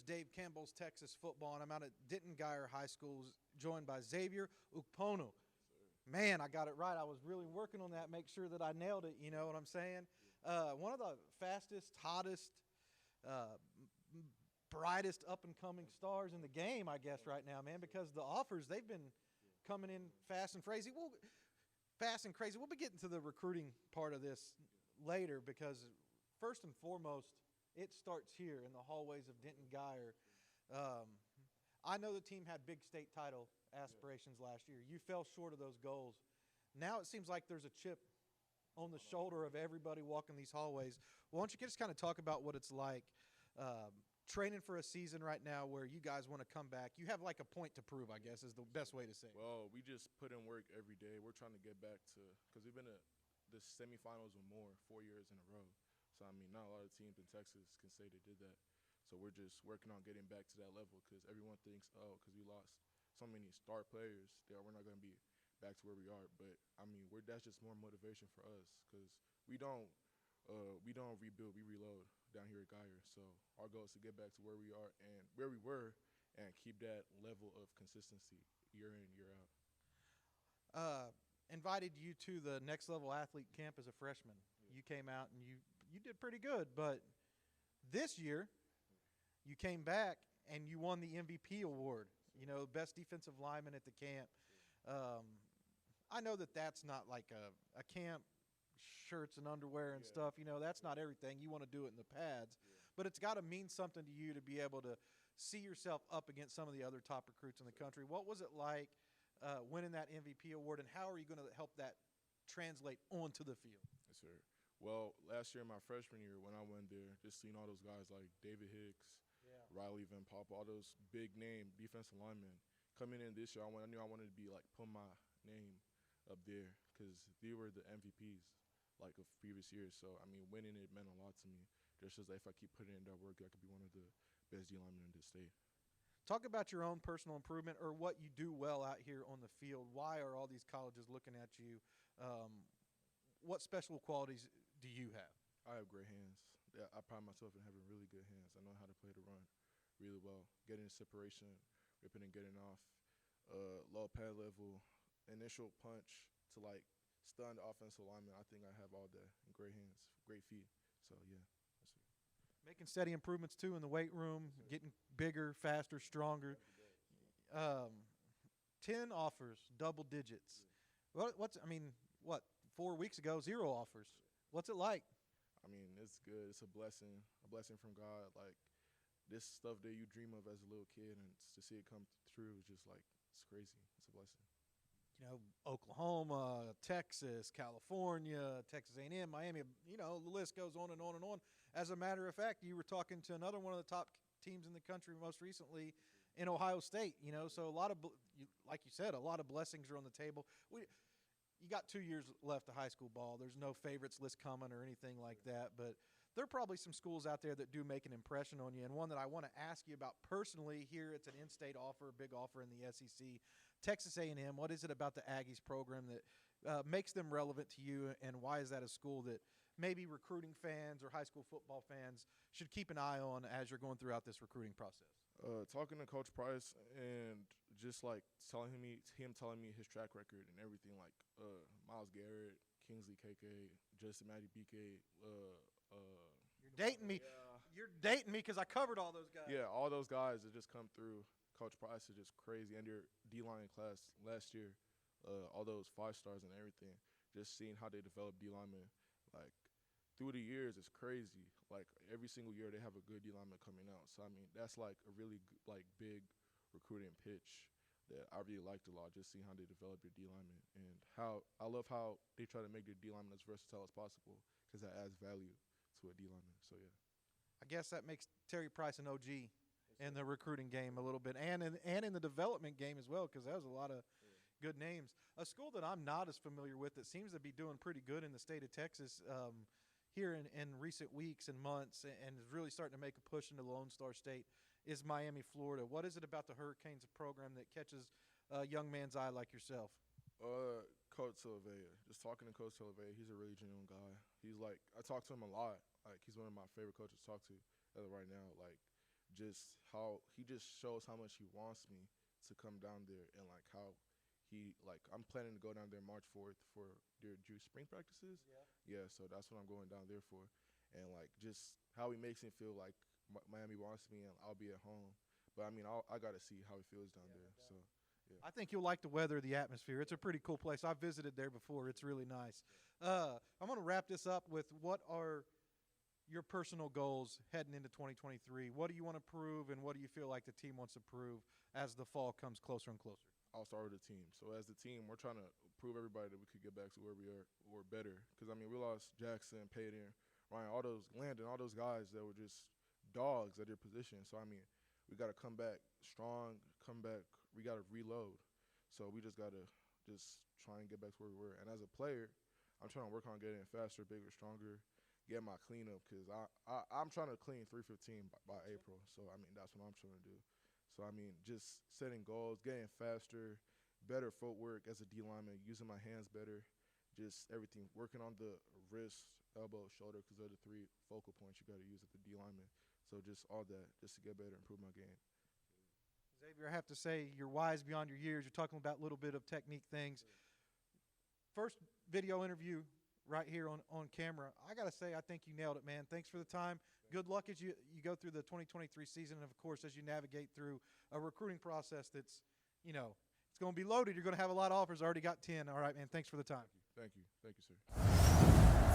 Dave Campbell's Texas Football, and I'm out at Denton Guyer High School, joined by Xavier Ukponu. Man, I got it right. I was really working on that, make sure that I nailed it, you know what I'm saying? One of the fastest, hottest, brightest up-and-coming stars in the game, I guess, right now, man, because the offers, they've been coming in fast and crazy. We'll be getting to the recruiting part of this later because, first and foremost, it starts here in the hallways of Denton Guyer. I know the team had big state title aspirations last year. You fell short of those goals. Now it seems like there's a chip on the shoulder of everybody walking these hallways. Why don't you just kind of talk about what it's like training for a season right now where you guys want to come back. You have like a point to prove, I guess, is the best way to say it. Well, we just put in work every day. We're trying to get back to – because we've been to the semifinals or more 4 years in a row. So, I mean, not a lot of teams in Texas can say they did that. So we're just working on getting back to that level because everyone thinks, oh, because we lost so many star players that we're not going to be back to where we are. But, I mean, that's just more motivation for us because we don't rebuild, we reload down here at Guyer. So our goal is to get back to where we are and where we were and keep that level of consistency year in, year out. Invited you to the Next Level Athlete Camp as a freshman. Yeah. You came out and you did pretty good, but this year you came back and you won the MVP award, you know, best defensive lineman at the camp. I know that that's not like a camp, shirts and underwear and stuff, you know, that's not everything. You want to do it in the pads, but it's got to mean something to you to be able to see yourself up against some of the other top recruits in the country. What was it like winning that MVP award, and how are you going to help that translate onto the field? Yes, sir. Well, last year, my freshman year, when I went there, just seeing all those guys like David Hicks, Riley Van Pop, all those big-name defensive linemen coming in this year, I knew I wanted to be like put my name up there because they were the MVPs like of previous years. So, I mean, winning it meant a lot to me. Just as if I keep putting in that work, I could be one of the best D linemen in this state. Talk about your own personal improvement or what you do well out here on the field. Why are all these colleges looking at you? What special qualities do you have? I have great hands. I pride myself in having really good hands. I know how to play the run really well. Getting separation, ripping and getting off, low pad level, initial punch to like stun the offensive lineman. I think I have all that and great hands, great feet. So, yeah, that's it. Making steady improvements, too, in the weight room, getting bigger, faster, stronger. 10 offers, double digits. What, 4 weeks ago, 0 offers. What's it like? I mean, it's good. It's a blessing from God. Like, this stuff that you dream of as a little kid, and to see it come through is just like, it's crazy. It's a blessing. You know, Oklahoma, Texas, California, Texas A&M, Miami, you know, the list goes on and on and on. As a matter of fact, you were talking to another one of the top teams in the country most recently in Ohio State, you know, so a lot of, like you said, a lot of blessings are on the table. You got 2 years left of high school ball. There's no favorites list coming or anything like that, but there are probably some schools out there that do make an impression on you, and one that I want to ask you about personally here. It's an in-state offer, a big offer in the SEC. Texas A&M, what is it about the Aggies program that makes them relevant to you, and why is that a school that maybe recruiting fans or high school football fans should keep an eye on as you're going throughout this recruiting process? Talking to Coach Price and just like telling me his track record and everything, like Myles Garrett, Kingsley KK, Justin Matty BK. You're dating me. Yeah. You're dating me because I covered all those guys. Yeah, all those guys that just come through. Coach Price is just crazy. And your D-line class last year, all those 5-stars and everything, just seeing how they develop D-linemen, like, through the years, it's crazy. Like, every single year they have a good D-lineman coming out. So, I mean, that's, like, a really, big recruiting pitch that I really liked a lot, just seeing how they develop their D-linemen. And I love how they try to make their D-linemen as versatile as possible because that adds value to a D-lineman. So, yeah. I guess that makes Terry Price an OG in the recruiting game a little bit and in the development game as well, because that was a lot of good names. A school that I'm not as familiar with that seems to be doing pretty good in the state of Texas here in recent weeks and months and is really starting to make a push into the Lone Star State is Miami, Florida. What is it about the Hurricanes program that catches a young man's eye like yourself? Coach Silvea. Just talking to Coach Silvea, he's a really genuine guy. He's like, I talk to him a lot. Like, he's one of my favorite coaches to talk to as of right now. Like, just how he just shows how much he wants me to come down there, and like how I'm planning to go down there March 4th for their spring practices. Yeah, so that's what I'm going down there for, and like just how he makes me feel like Miami wants me and I'll be at home. But I mean, I gotta see how he feels down there. No So doubt. yeah. I think you'll like the weather, the atmosphere. It's a pretty cool place. I've visited there before. It's really nice. I'm going to wrap this up with what are your personal goals heading into 2023? What do you want to prove, and what do you feel like the team wants to prove as the fall comes closer and closer? I'll start with the team. So as the team, we're trying to prove everybody that we could get back to where we are or better. Because I mean, we lost Jackson, Payton, Ryan, all those Landon, all those guys that were just dogs at their position. So I mean, we got to come back strong, come back. We got to reload. So we just got to just try and get back to where we were. And as a player, I'm trying to work on getting faster, bigger, stronger, get my cleanup because I'm trying to clean 315 by April. So, I mean, that's what I'm trying to do. So, I mean, just setting goals, getting faster, better footwork as a D lineman, using my hands better, just everything, working on the wrist, elbow, shoulder because they're the three focal points you got to use at the D lineman. So just all that, just to get better, improve my game. Xavier, I have to say you're wise beyond your years. You're talking about a little bit of technique things. First video interview right here on camera. I got to say, I think you nailed it, man. Thanks for the time. Good luck as you go through the 2023 season, and, of course, as you navigate through a recruiting process that's, it's going to be loaded. You're going to have a lot of offers. Already got 10. All right, man. Thanks for the time. Thank you. Thank you, sir.